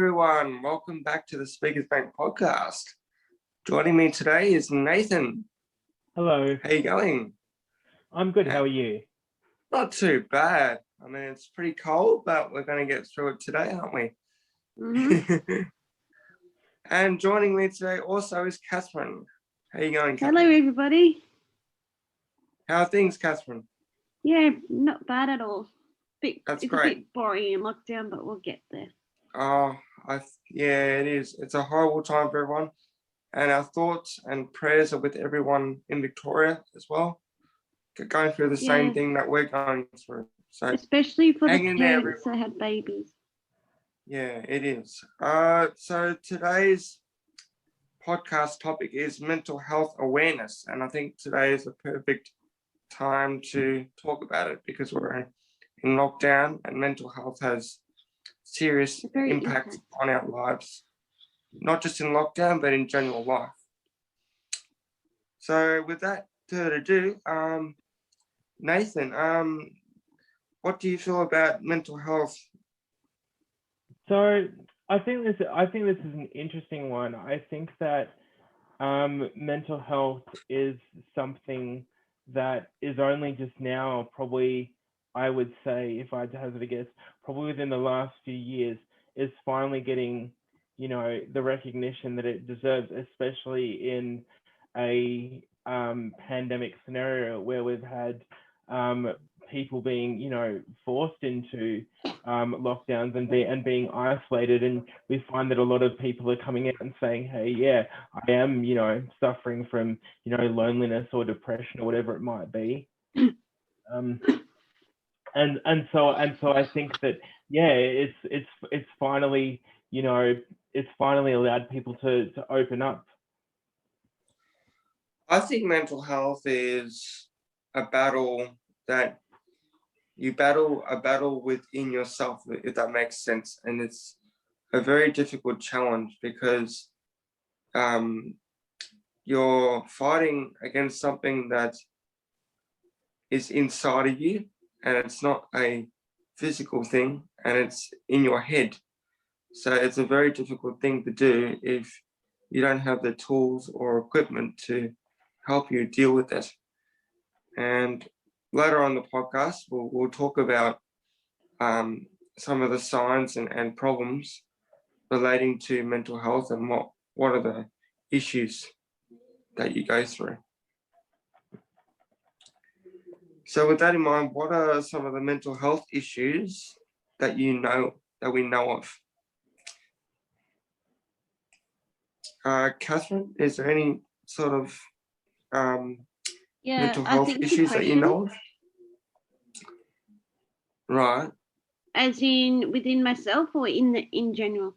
everyone. Welcome back to the Speakers Bank podcast. Joining me today is Nathan. Hello. How you going? I'm good. How are you? Not too bad. I mean, it's pretty cold, but we're going to get through it today, aren't we? Mm-hmm. And joining me today also is Kathryn. How you going, Kathryn? Hello, everybody. How are things, Kathryn? Yeah, not bad at all. That's it's great. a bit boring in lockdown, but we'll get there. Oh, yeah, it is. It's a horrible time for everyone. And our thoughts and prayers are with everyone in Victoria as well, going through the same thing that we're going through. So especially for the hang in there, parents that had babies. Yeah, it is. So today's podcast topic is mental health awareness. And I think today is a perfect time to talk about it because we're in lockdown and mental health has serious impact on our lives, not just in lockdown, but in general life. So without further ado, Nathan, what do you feel about mental health? So I think this is an interesting one. I think that mental health is something that is only just now, probably, I would say, if I had to hazard a guess, probably within the last few years, is finally getting, the recognition that it deserves, especially in a pandemic scenario where we've had people being, forced into lockdowns and being isolated, and we find that a lot of people are coming out and saying, hey, yeah, I am, suffering from, loneliness or depression or whatever it might be. And so I think that, yeah, it's finally, it's finally allowed people to open up. I think mental health is a battle that you battle a battle within yourself, if that makes sense. And it's a very difficult challenge because you're fighting against something that is inside of you, and it's not a physical thing, and it's in your head. So it's a very difficult thing to do if you don't have the tools or equipment to help you deal with it. And later on the podcast, we'll talk about some of the signs and problems relating to mental health and what are the issues that you go through. So with that in mind, what are some of the mental health issues that we know of? Kathryn, is there any sort of mental health issues that you know of? Right. As in within myself or in general?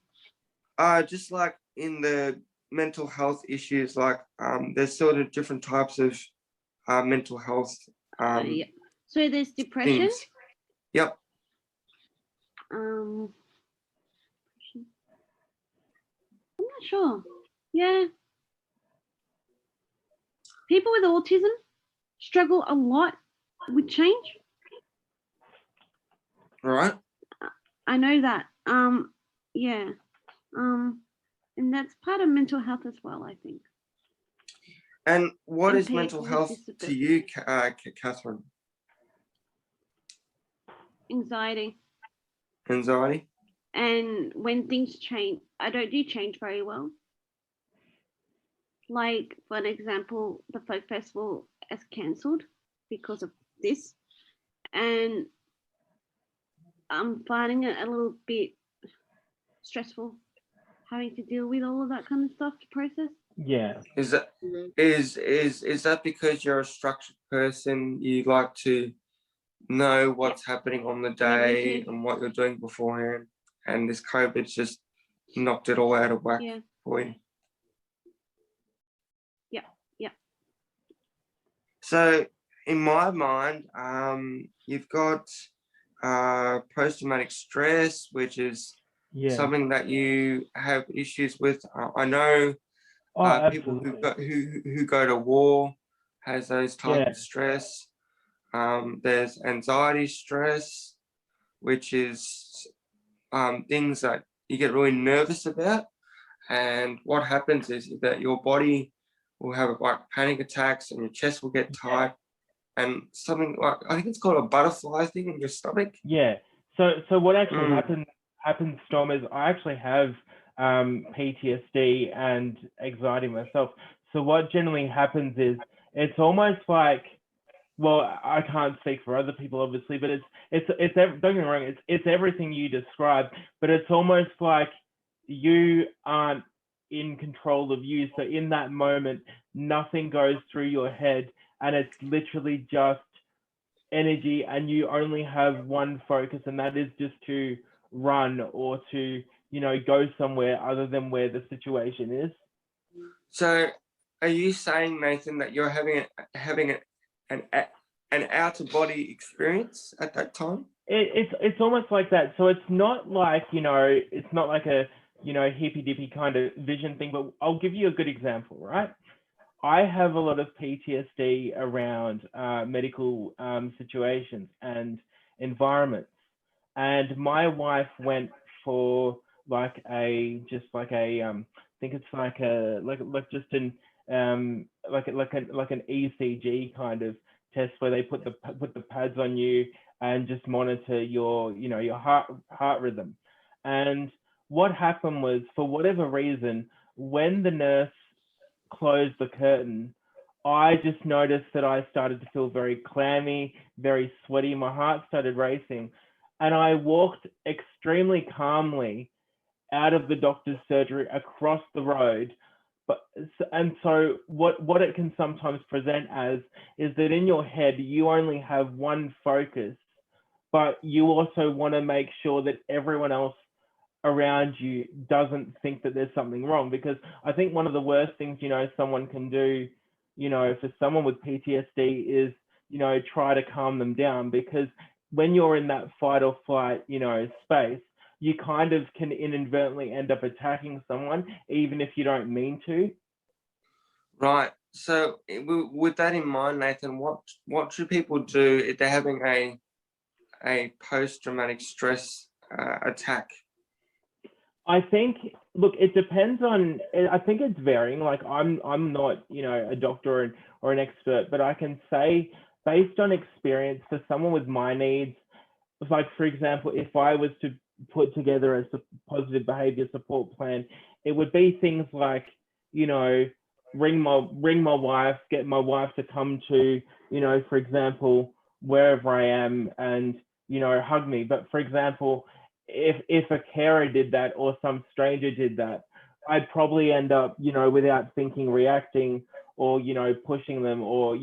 Just like in the mental health issues, like there's sort of different types of mental health. Yeah. So there's depression. Things. Yep. I'm not sure. Yeah. People with autism struggle a lot with change. Right. I know that. Yeah. And that's part of mental health as well, I think. And what is mental health to you, Kathryn? Anxiety. Anxiety? And when things change, I don't do change very well. Like, for an example, the folk festival is cancelled because of this. And I'm finding it a little bit stressful having to deal with all of that kind of stuff to process. Yeah. Is that because you're a structured person? You like to know what's happening on the day and what you're doing beforehand, and this COVID's just knocked it all out of whack for you. Yeah. So in my mind, you've got post-traumatic stress, which is something that you have issues with. I know people who go to war has those type of stress. There's anxiety stress, which is things that you get really nervous about. And what happens is that your body will have like panic attacks and your chest will get tight and something like, I think it's called a butterfly thing in your stomach. Yeah. So what actually happens, Storm, is I actually have PTSD and anxiety myself. So what generally happens is it's almost like, well, I can't speak for other people, obviously, but it's don't get me wrong, it's everything you described, but it's almost like you aren't in control of you. So in that moment, nothing goes through your head, and it's literally just energy, and you only have one focus, and that is just to run or to, go somewhere other than where the situation is. So are you saying, Nathan, that you're having an out of body experience at that time? It's almost like that. So it's not like, it's not like a, hippy dippy kind of vision thing, but I'll give you a good example, right? I have a lot of PTSD around medical situations and environments. And my wife went for I think it's like an ECG kind of test where they put the pads on you and just monitor your heart rhythm. And what happened was, for whatever reason, when the nurse closed the curtain, I just noticed that I started to feel very clammy, very sweaty. My heart started racing, and I walked extremely calmly out of the doctor's surgery across the road. So what it can sometimes present as is that in your head you only have one focus, but you also want to make sure that everyone else around you doesn't think that there's something wrong. Because I think one of the worst things, someone can do, for someone with PTSD is, try to calm them down, because when you're in that fight or flight, space, you kind of can inadvertently end up attacking someone, even if you don't mean to. Right. So with that in mind, Nathan, what should people do if they're having a post-traumatic stress attack? I think, look, it depends on, I think it's varying. Like I'm not, a doctor or an expert, but I can say, based on experience, for someone with my needs, like, for example, if I was to put together a positive behavior support plan, it would be things like, ring my wife, get my wife to come to, for example, wherever I am, and, hug me. But for example, if a carer did that or some stranger did that, I'd probably end up, without thinking, reacting, or, pushing them, or,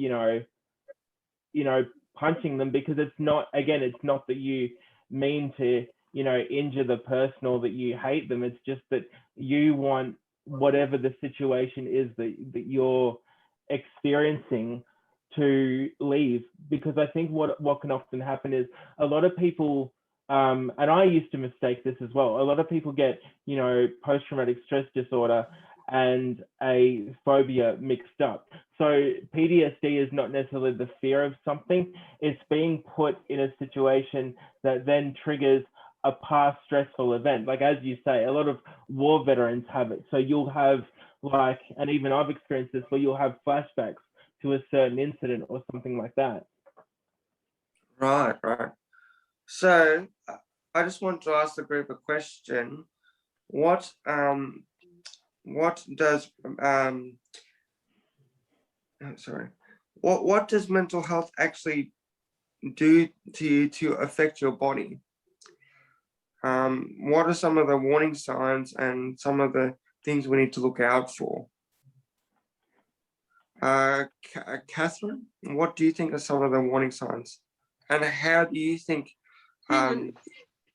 punching them, because it's not that you mean to, injure the person or that you hate them. It's just that you want whatever the situation is that you're experiencing to leave. Because I think what can often happen is a lot of people, and I used to mistake this as well, a lot of people get, post-traumatic stress disorder and a phobia mixed up. So PTSD is not necessarily the fear of something, it's being put in a situation that then triggers a past stressful event. Like, as you say, a lot of war veterans have it. So you'll have, and even I've experienced this, where you'll have flashbacks to a certain incident or something like that. Right. So I just want to ask the group a question. What does what does mental health actually do to you to affect your body? What are some of the warning signs and some of the things we need to look out for? Kathryn, what do you think are some of the warning signs, and how do you think? Can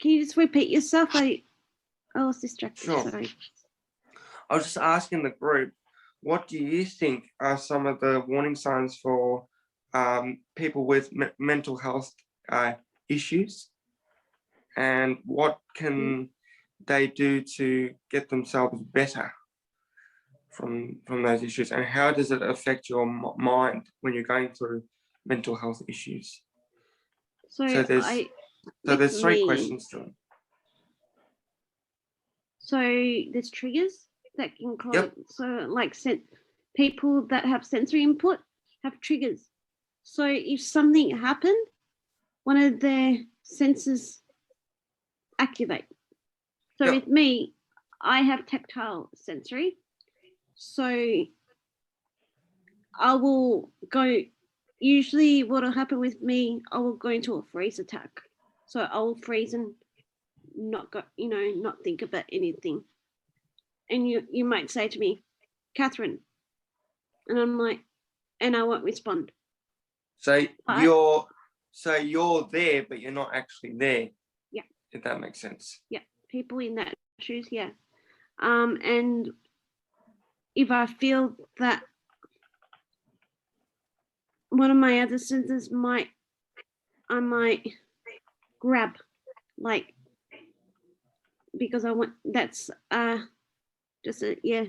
you just repeat yourself? I was distracted. Sure. Sorry. I was just asking the group, what do you think are some of the warning signs for people with mental health issues, and what can they do to get themselves better from those issues, and how does it affect your mind when you're going through mental health issues? So there's three questions to it. So there's triggers that can cause. Yep. So like people that have sensory input have triggers. So if something happened, one of their senses activate. So Yep. with me, I have tactile sensory. So I will go, usually what will happen with me, I will go into a freeze attack. So I will freeze and not go, not think about anything. And you might say to me, Kathryn, and I'm like, and I won't respond. So But you're there, but you're not actually there. Yeah. If that makes sense. Yeah, people in that shoes, yeah. And if I feel that one of my other senses I might grab, like, because I want, that's just a, yeah.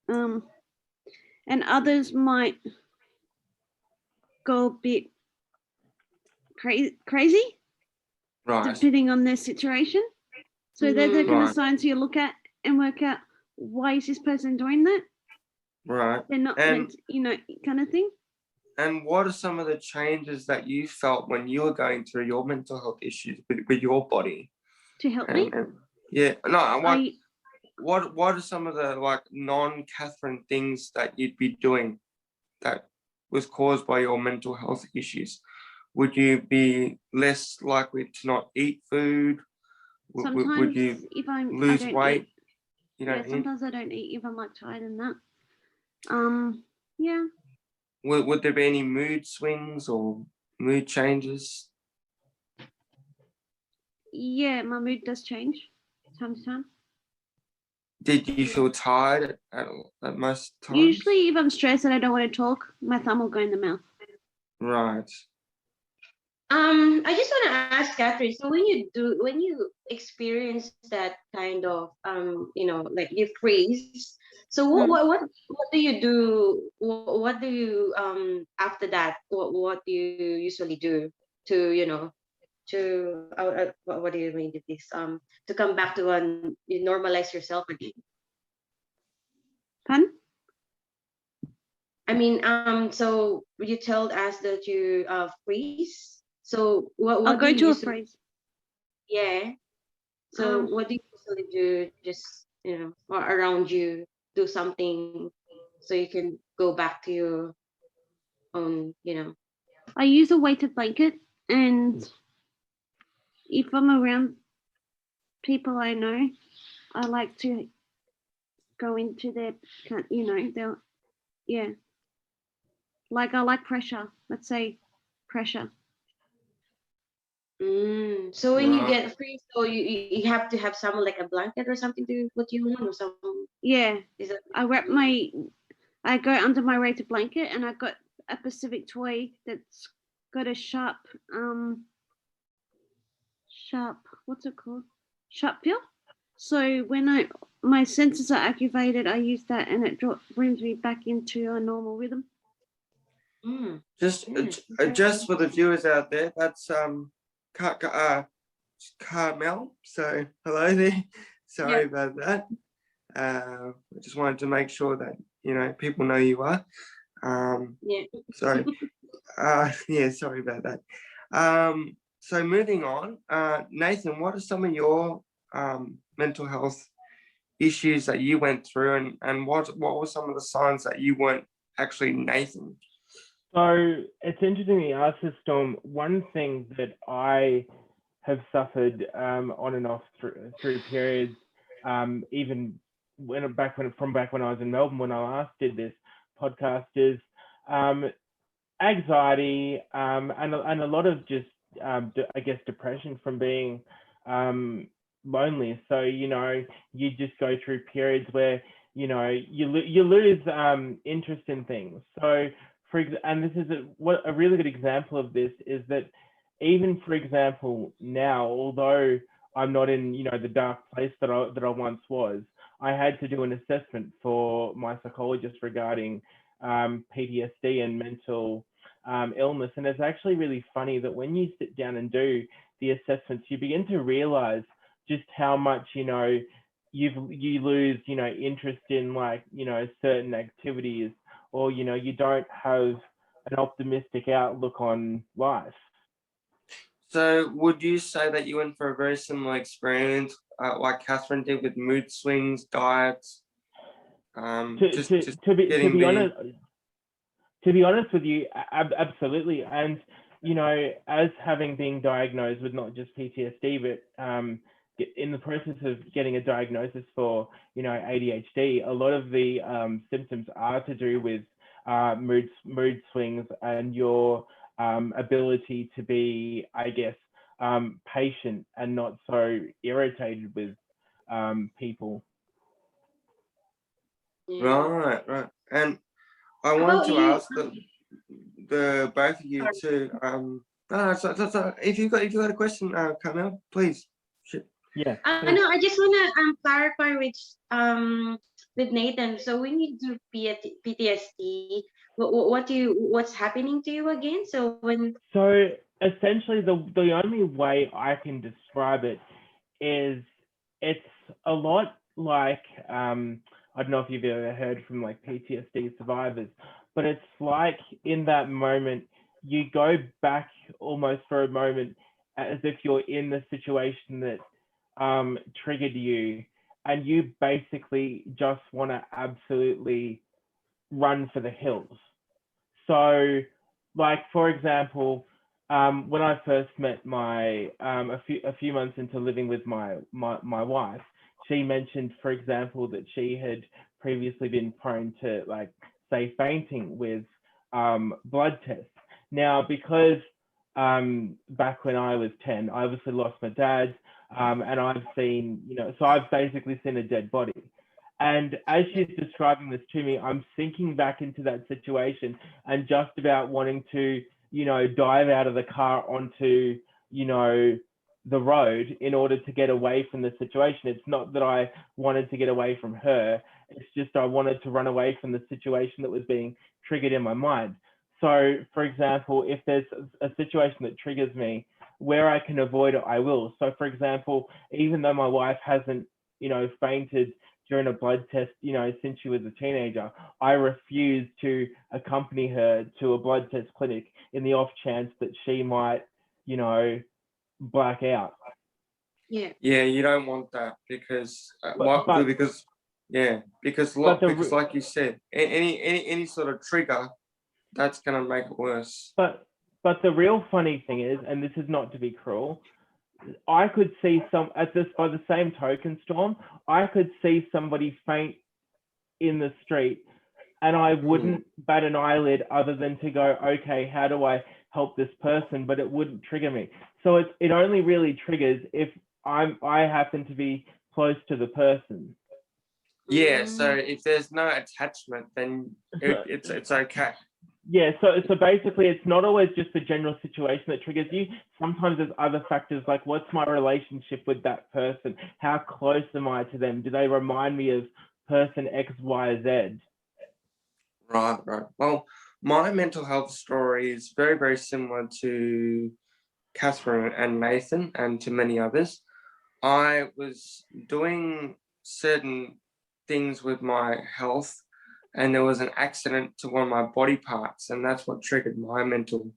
And others might go a bit crazy, Right. depending on their situation. So they're the kind of Right. signs you look at and work out, why is this person doing that? Right. They're not meant, kind of thing. And what are some of the changes that you felt when you were going through your mental health issues with your body? To help me? Yeah. No. What are some of the like non-Kathryn things that you'd be doing that was caused by your mental health issues? Would you be less likely to not eat food? Sometimes would you if lose weight? Sometimes I don't eat if I'm like tired and that. Yeah. Would there be any mood swings or mood changes? Yeah, my mood does change time to time. Did you feel tired at most times? Usually if I'm stressed and I don't want to talk, my thumb will go in the mouth. Right. I just want to ask Kathryn. So when you experience that kind of like you freeze. So what do you do? What do you after that? What do you usually do to what do you mean with this to come back to you normalize yourself again? Pardon? I mean, so you told us that you freeze. So what I'll do go you to a usually? freeze. Yeah. So what do you usually do? Just or around you, do something so you can go back to your own. I use a weighted blanket, and if I'm around people I know, I like to go into their, they'll, yeah. Like I like pressure. Let's say pressure. So when you Right. get free, so you have to have someone like a blanket or something to put you on or something. Yeah. Is that? I go under my weighted blanket, and I got a Pacific toy that's got a sharp, what's it called? Sharp pill. So when my senses are activated, I use that, and it brings me back into a normal rhythm. Just for the viewers out there, that's Carmel. So hello there. Sorry about that. I just wanted to make sure that people know you are. Yeah. Sorry. Yeah. Sorry about that. So moving on, Nathan, what are some of your mental health issues that you went through, and what were some of the signs that you weren't actually Nathan? So it's interesting you ask this, Storm. One thing that I have suffered on and off through periods, even back when I was in Melbourne when I last did this podcast, is anxiety and a lot of just I guess depression from being lonely. So you just go through periods where you lose interest in things. So and this is a really good example of this is that even, for example, now, although I'm not in the dark place that I once was, I had to do an assessment for my psychologist regarding PTSD and mental illness. And it's actually really funny that when you sit down and do the assessments, you begin to realize just how much you lose, you know, interest in like, you know, certain activities, or, you know, you don't have an optimistic outlook on life. So would you say that you went for a very similar experience, like Kathryn did, with mood swings, diets, just To getting be the... honest, with you, absolutely. And, you know, as having been diagnosed with not just PTSD, but in the process of getting a diagnosis for, you know, ADHD, a lot of the symptoms are to do with mood swings and your ability to be, I guess, patient and not so irritated with people. Yeah. Right. And I How wanted about to you? ask the both of you too. No, so if you got a question, Carmel, please. Yeah. I know. I just wanna clarify with Nathan. So when you do PTSD, what's happening to you again? So when So essentially, the only way I can describe it is it's a lot like I don't know if you've ever heard from like PTSD survivors, but it's like in that moment you go back almost for a moment as if you're in the situation that triggered you, and you basically just want to absolutely run for the hills. So, like for example, when I first met my a few months into living with my wife, she mentioned, for example, that she had previously been prone to, like, say, fainting with blood tests. Now, because back when I was 10, I obviously lost my dad, and I've seen, you know, so I've basically seen a dead body. And as she's describing this to me, I'm sinking back into that situation and just about wanting to, you know, dive out of the car onto, you know, the road in order to get away from the situation. It's not that I wanted to get away from her. It's just I wanted to run away from the situation that was being triggered in my mind. So, for example, if there's a situation that triggers me, where I can avoid it, I will. So, for example, even though my wife hasn't, you know, fainted during a blood test, you know, since she was a teenager, I refuse to accompany her to a blood test clinic in the off chance that she might, you know, black out. yeah. Yeah, you don't want that because But because like you said, any sort of trigger that's gonna make it worse. but the real funny thing is, and this is not to be cruel, I could see by the same token, Storm, I could see somebody faint in the street and I wouldn't bat an eyelid other than to go, okay, how do I help this person? But it wouldn't trigger me. So it only really triggers if I happen to be close to the person. Yeah, so if there's no attachment, then it's okay. Yeah, so basically it's not always just the general situation that triggers you. Sometimes there's other factors like, what's my relationship with that person? How close am I to them? Do they remind me of person X, Y, Z? Right. Well, my mental health story is very, very similar to Kathryn and Nathan and to many others. I was doing certain things with my health, and there was an accident to one of my body parts, and that's what triggered my mental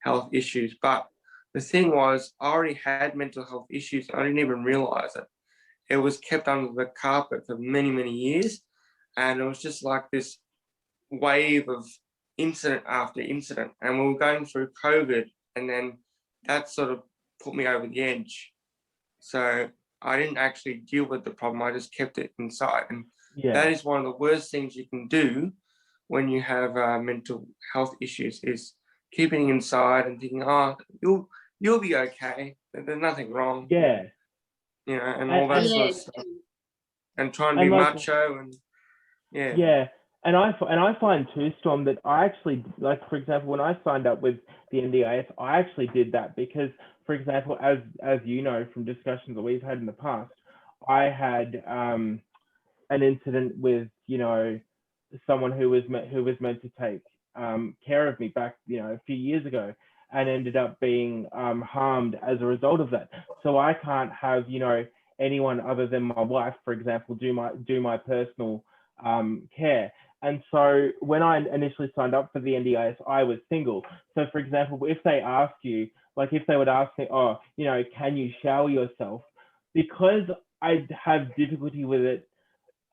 health issues. But the thing was, I already had mental health issues. I didn't even realize it. It was kept under the carpet for many, many years, and it was just like this wave of incident after incident. And we were going through COVID, and then that sort of put me over the edge. So I didn't actually deal with the problem. I just kept it inside. And that is one of the worst things you can do when you have mental health issues, is keeping inside and thinking, oh, you'll be okay. There's nothing wrong. Yeah. You know, and all that sort of stuff. And trying to be like, macho and yeah. Yeah. And I find too, Storm, that I actually, like, for example, when I signed up with the NDIS, I actually did that because, for example, as you know from discussions that we've had in the past, I had an incident with, you know, someone who was meant to take care of me back, you know, a few years ago, and ended up being harmed as a result of that. So I can't have, you know, anyone other than my wife, for example, do my personal care. And so when I initially signed up for the NDIS, I was single. So for example, if they ask you, like if they would ask me, oh, you know, can you shower yourself? Because I have difficulty with it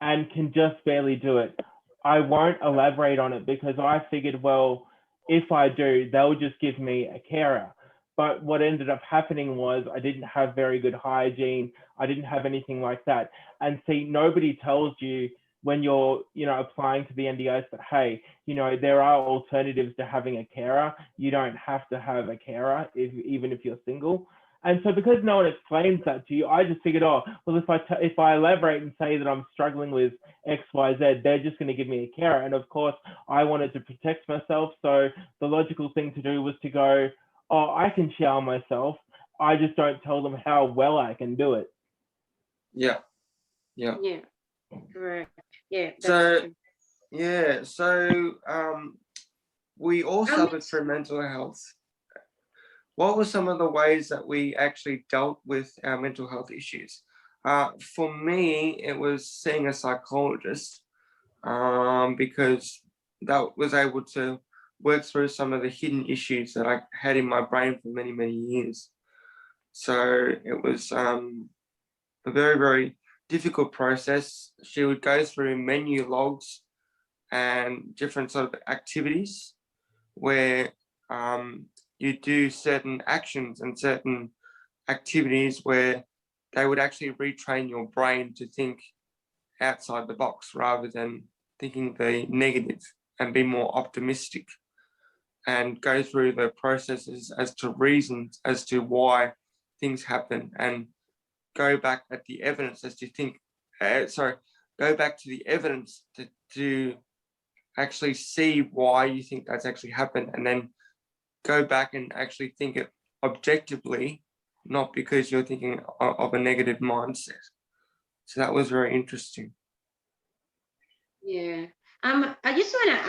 and can just barely do it, I won't elaborate on it, because I figured, well, if I do, they'll just give me a carer. But what ended up happening was I didn't have very good hygiene. I didn't have anything like that. And see, nobody tells you when you're, you know, applying to the NDIS, but hey, you know, there are alternatives to having a carer. You don't have to have a carer even if you're single. And so because no one explains that to you, I just figured, oh, well, if I elaborate and say that I'm struggling with X, Y, Z, they're just going to give me a carer. And of course, I wanted to protect myself. So the logical thing to do was to go, oh, I can shower myself. I just don't tell them how well I can do it. Yeah. Yeah, correct. Yeah, that's So, true. yeah. So we all suffered It's- from mental health. What were some of the ways that we actually dealt with our mental health issues? For me, it was seeing a psychologist, because that was able to work through some of the hidden issues that I had in my brain for many, many years. So it was a very, very difficult process. She would go through menu logs and different sort of activities where you do certain actions and certain activities where they would actually retrain your brain to think outside the box rather than thinking the negative, and be more optimistic, and go through the processes as to reasons as to why things happen, and go back at the evidence as to go back to the evidence to actually see why you think that's actually happened, and then go back and actually think it objectively, not because you're thinking of a negative mindset. So that was very interesting. Yeah. I just want to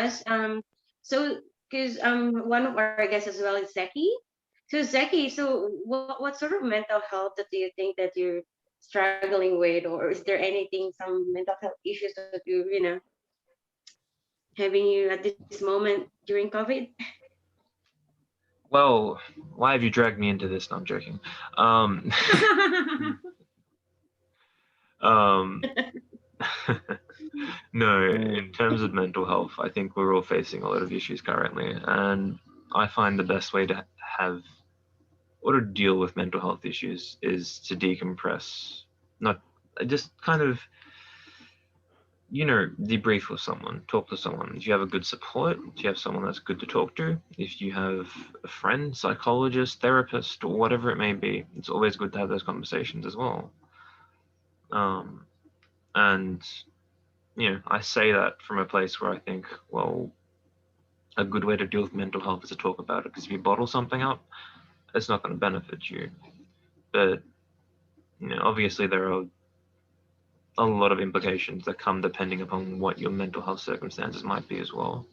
ask, so because one of our guests as well is Zeki. So Zeki, so what sort of mental health that do you think that you're struggling with, or is there anything, some mental health issues that you know having you at this moment during COVID? Well, why have you dragged me into this? No, I'm joking. Um, no, in terms of mental health, I think we're all facing a lot of issues currently, and I find the best way to have or to deal with mental health issues is to decompress, not just kind of, you know, debrief with someone, talk to someone. If you have a good support, if you have someone that's good to talk to, if you have a friend, psychologist, therapist, or whatever it may be, it's always good to have those conversations as well. And, you know, I say that from a place where I think, well, a good way to deal with mental health is to talk about it, because if you bottle something up, it's not going to benefit you. But, you know, obviously there are a lot of implications that come depending upon what your mental health circumstances might be as well.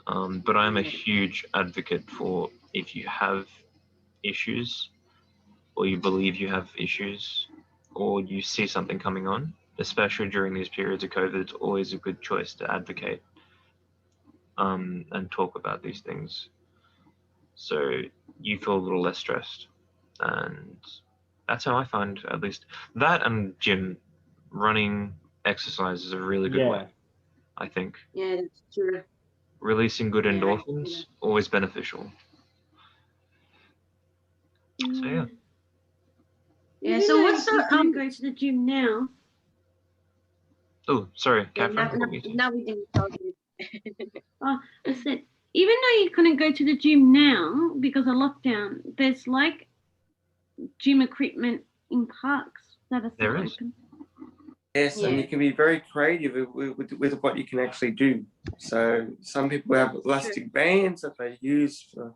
But I'm a huge advocate for, if you have issues, or you believe you have issues, or you see something coming on, especially during these periods of COVID, it's always a good choice to advocate and talk about these things, so you feel a little less stressed. And that's how I find, at least, that and gym, running, exercise is a really good way, I think. Yeah, that's true. Releasing good Yeah, I see endorphins, that. always beneficial. So yeah. Yeah. Even So though what's you the couldn't go to the gym now, Oh, sorry, Yeah, Kathryn, I got muted. now we can talk. I said, even though you couldn't go to the gym now because of lockdown, there's like gym equipment in parks that are still There is. open. Yes, and Yeah. you can be very creative with what you can actually do. So some people have elastic bands that they use for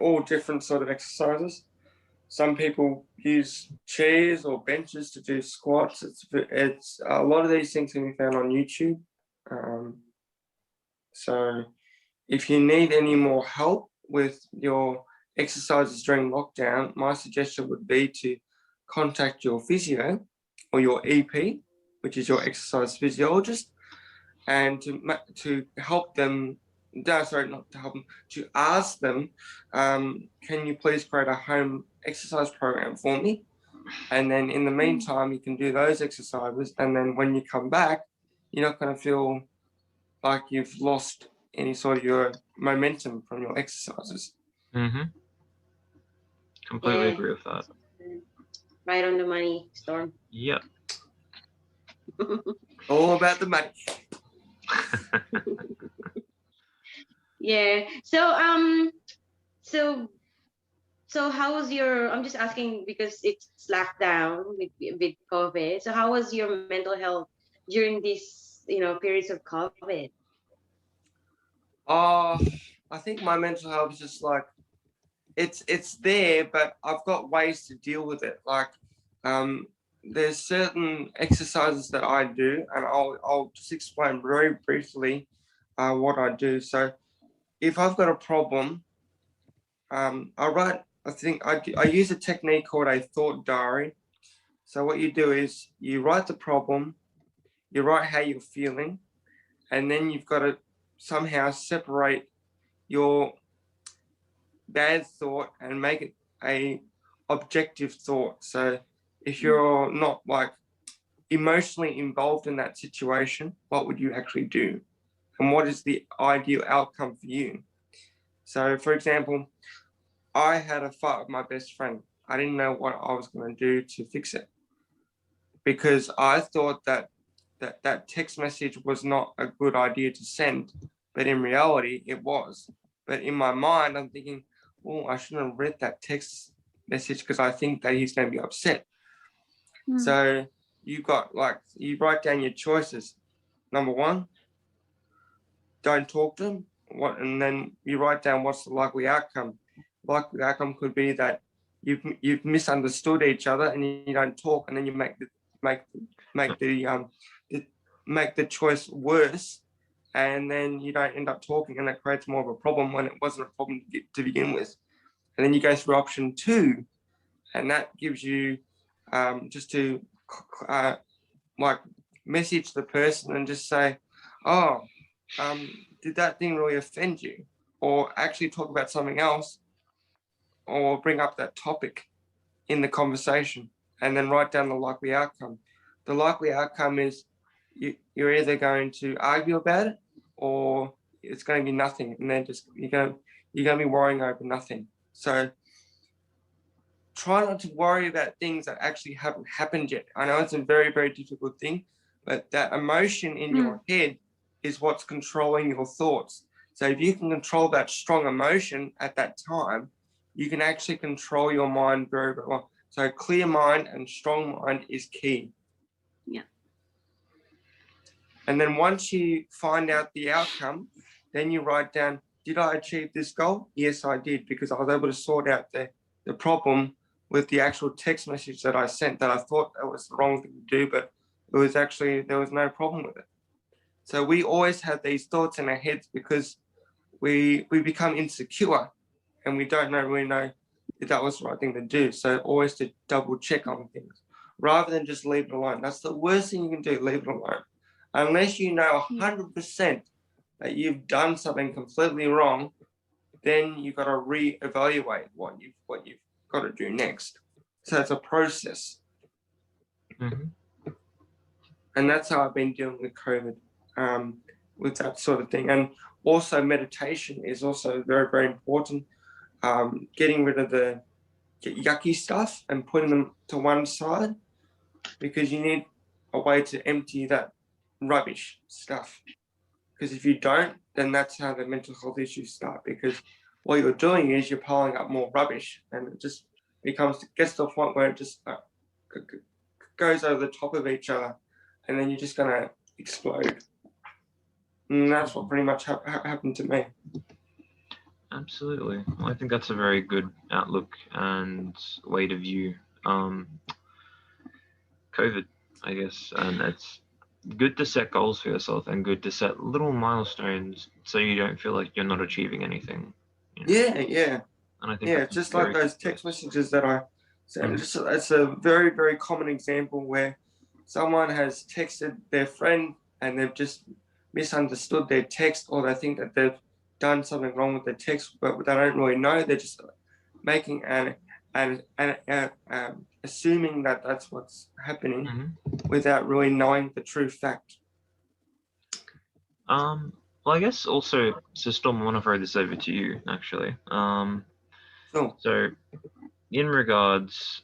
all different sort of exercises. Some people use chairs or benches to do squats. It's a lot of these things can be found on YouTube. So if you need any more help with your exercises during lockdown, my suggestion would be to contact your physio or your EP, which is your exercise physiologist, and to help them. No, sorry, not to help them. To ask them, can you please create a home exercise program for me? And then in the meantime, you can do those exercises. And then when you come back, you're not going to feel like you've lost any sort of your momentum from your exercises. Completely Yeah. agree with that. Right on the money, Storm. Yep. All about the money. Yeah. So how was your? I'm just asking because it's lockdown with COVID. So how was your mental health during these periods of COVID? I think my mental health is just like it's there, but I've got ways to deal with it. Like there's certain exercises that I do, and I'll just explain very briefly what I do. So if I've got a problem, I use a technique called a thought diary. So what you do is you write the problem, you write how you're feeling, and then you've got to somehow separate your bad thought and make it a objective thought. So if you're not like emotionally involved in that situation, what would you actually do? And what is the ideal outcome for you? So for example, I had a fight with my best friend. I didn't know what I was going to do to fix it because I thought that text message was not a good idea to send, but in reality it was. But in my mind, I'm thinking, oh, I shouldn't have read that text message because I think that he's going to be upset. So you write down your choices. Number one, don't talk to him. And then you write down what's the likely outcome. Likely outcome could be that you've misunderstood each other and you don't talk, and then you make the choice worse, and then you don't end up talking, and that creates more of a problem when it wasn't a problem to begin with. And then you go through option two, and that gives you just to message the person and just say, oh, did that thing really offend you? Or actually talk about something else, or bring up that topic in the conversation, and then write down the likely outcome. The likely outcome is you're either going to argue about it, or it's going to be nothing, and then you're going to be worrying over nothing. So try not to worry about things that actually haven't happened yet. I know it's a very, very difficult thing, but that emotion in your head is what's controlling your thoughts. So if you can control that strong emotion at that time, you can actually control your mind very, very well. So clear mind and strong mind is key. Yeah. And then once you find out the outcome, then you write down, did I achieve this goal? Yes, I did, because I was able to sort out the problem with the actual text message that I sent that I thought that was the wrong thing to do, but it was actually, there was no problem with it. So we always have these thoughts in our heads because we become insecure and we don't really know if that was the right thing to do. So always to double check on things rather than just leave it alone. That's the worst thing you can do, leave it alone. Unless you know 100% that you've done something completely wrong, then you've got to reevaluate what you've got to do next. So it's a process. And that's how I've been dealing with COVID, with that sort of thing. And also meditation is also very, very important. Getting rid of the yucky stuff and putting them to one side, because you need a way to empty that rubbish stuff. Because if you don't, then that's how the mental health issues start, because what you're doing is you're piling up more rubbish, and it just gets to the point where it just goes over the top of each other, and then you're just going to explode. And that's what pretty much happened to me. Absolutely. Well, I think that's a very good outlook and way to view COVID, I guess. And it's good to set goals for yourself and good to set little milestones so you don't feel like you're not achieving anything. Yeah. And I think it's just like those text messages that I So it's a very, very common example where someone has texted their friend and they've just misunderstood their text, or they think that they've done something wrong with their text, but they don't really know. They're just making assuming that that's what's happening without really knowing the true fact. Well, I guess also, so Storm, I want to throw this over to you, actually. Sure. So, in regards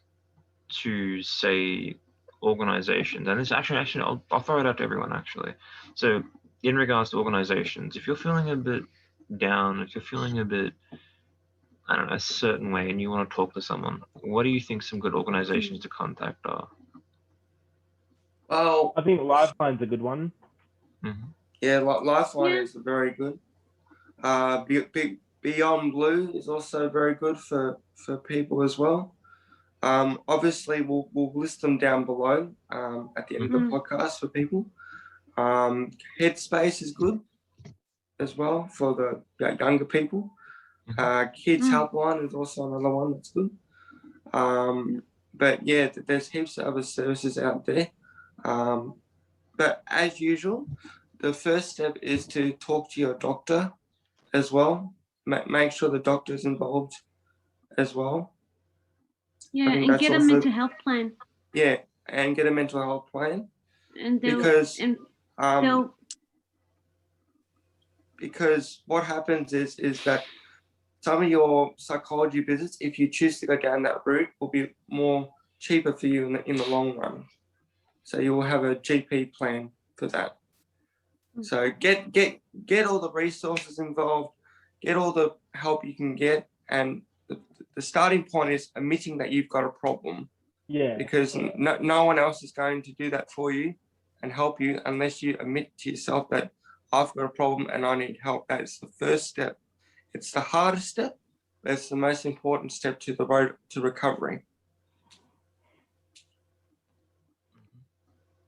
to, say, organizations, and this actually I'll throw it out to everyone, actually. So, in regards to organizations, if you're feeling a bit down, if you're feeling a bit, I don't know, a certain way, and you want to talk to someone, what do you think some good organizations to contact are? Well, I think Lifeline's a good one. Yeah, Lifeline is very good. Beyond Blue is also very good for people as well. Obviously, we'll list them down below at the end of the podcast for people. Headspace is good as well for the younger people. Kids Helpline is also another one that's good. But yeah, there's heaps of other services out there. But as usual, the first step is to talk to your doctor as well. Make sure the doctor is involved as well. Yeah, and get a mental health plan. Yeah, and get a mental health plan. And because what happens is that some of your psychology visits, if you choose to go down that route, will be more cheaper for you in the long run. So you will have a GP plan for that. So get all the resources involved, get all the help you can get, and the starting point is admitting that you've got a problem. Yeah. Because no one else is going to do that for you and help you unless you admit to yourself that I've got a problem and I need help. That's the first step. It's the hardest step, but it's the most important step to the road to recovery.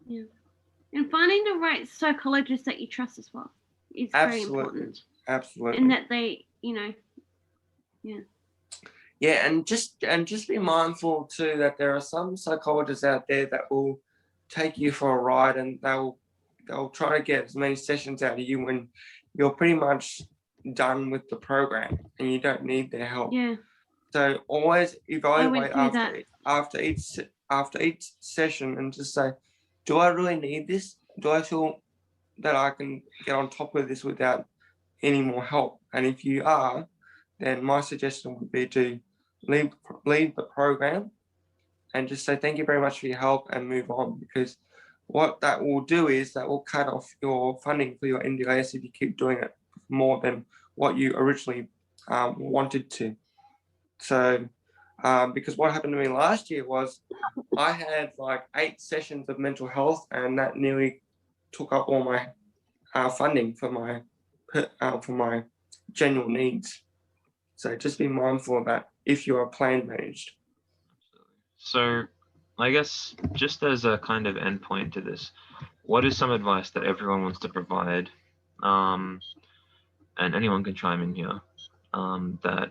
Yeah. And finding the right psychologist that you trust as well is very important. Absolutely. And that they, yeah. Yeah, and just be mindful too that there are some psychologists out there that will take you for a ride, and they'll try to get as many sessions out of you when you're pretty much done with the program and you don't need their help. Yeah. So always evaluate after each session and just say, do I really need this? Do I feel that I can get on top of this without any more help? And if you are, then my suggestion would be to leave the program and just say thank you very much for your help and move on, because what that will do is that will cut off your funding for your NDIS if you keep doing it more than what you originally wanted to. So because what happened to me last year was I had like 8 sessions of mental health, and that nearly took up all my funding for my general needs. So just be mindful of that if you are plan managed. So I guess just as a kind of endpoint to this, what is some advice that everyone wants to provide, and anyone can chime in here, that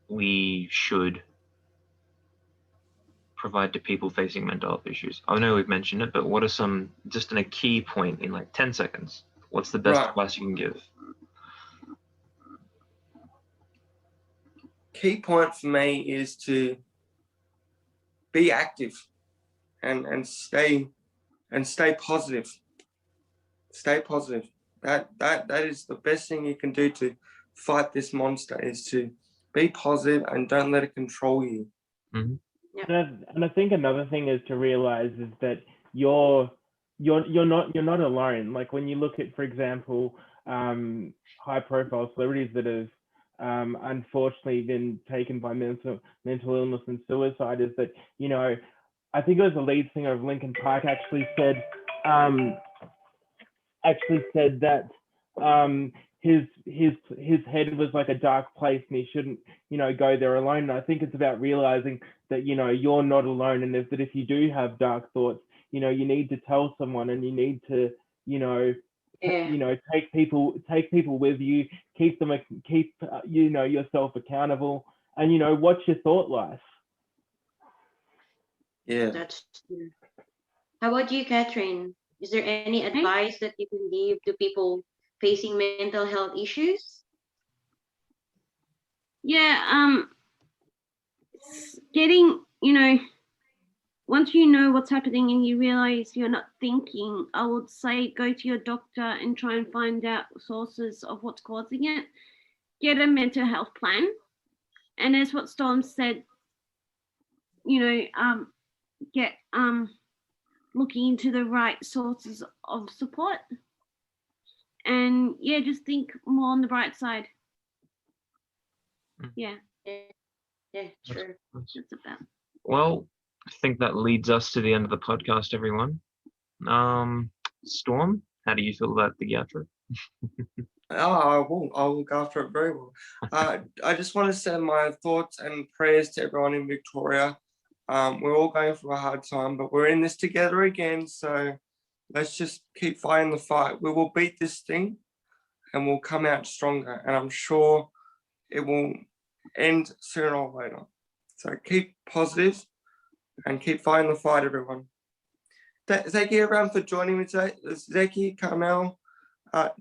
we should provide to people facing mental health issues? I know we've mentioned it, but what are some, just in a key point in like 10 seconds, what's the best advice you can give? Key point for me is to be active and stay positive. Stay positive. That is the best thing you can do to fight this monster, is to be positive and don't let it control you. Mm-hmm. Yeah. And I think another thing is to realize is that you're not alone. Like when you look at, for example, high profile celebrities that have unfortunately been taken by mental illness and suicide, is that, I think it was the lead singer of Linkin Park actually said that his head was like a dark place and he shouldn't, go there alone. And I think it's about realizing that, you're not alone, and that if you do have dark thoughts, you need to tell someone, and you need to, take people with you, keep yourself accountable, and watch your thought life. Yeah. That's true. How about you, Kathryn? Is there any advice that you can give to people facing mental health issues? Yeah, getting, once you know what's happening and you realize you're not thinking, I would say go to your doctor and try and find out sources of what's causing it. Get a mental health plan. And as what Storm said, get looking into the right sources of support. And yeah, just think more on the bright side. Yeah, Yeah, sure. that's about. Well, I think that leads us to the end of the podcast, everyone. Storm, how do you feel about the Gatra? I will look after it very well. I just want to send my thoughts and prayers to everyone in Victoria. We're all going through a hard time, but we're in this together again. So let's just keep fighting the fight. We will beat this thing and we'll come out stronger. And I'm sure it will end sooner or later. So keep positive and keep fighting the fight, everyone. Thank you, everyone, for joining me today. Zeki, Carmel,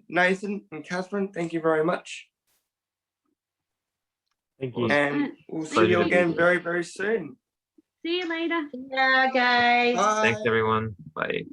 Nathan, and Kathryn, thank you very much. Thank you. And we'll see Pleasure you to again meet you. very, very soon. See you later. Yeah, guys. Bye. Thanks, everyone. Bye.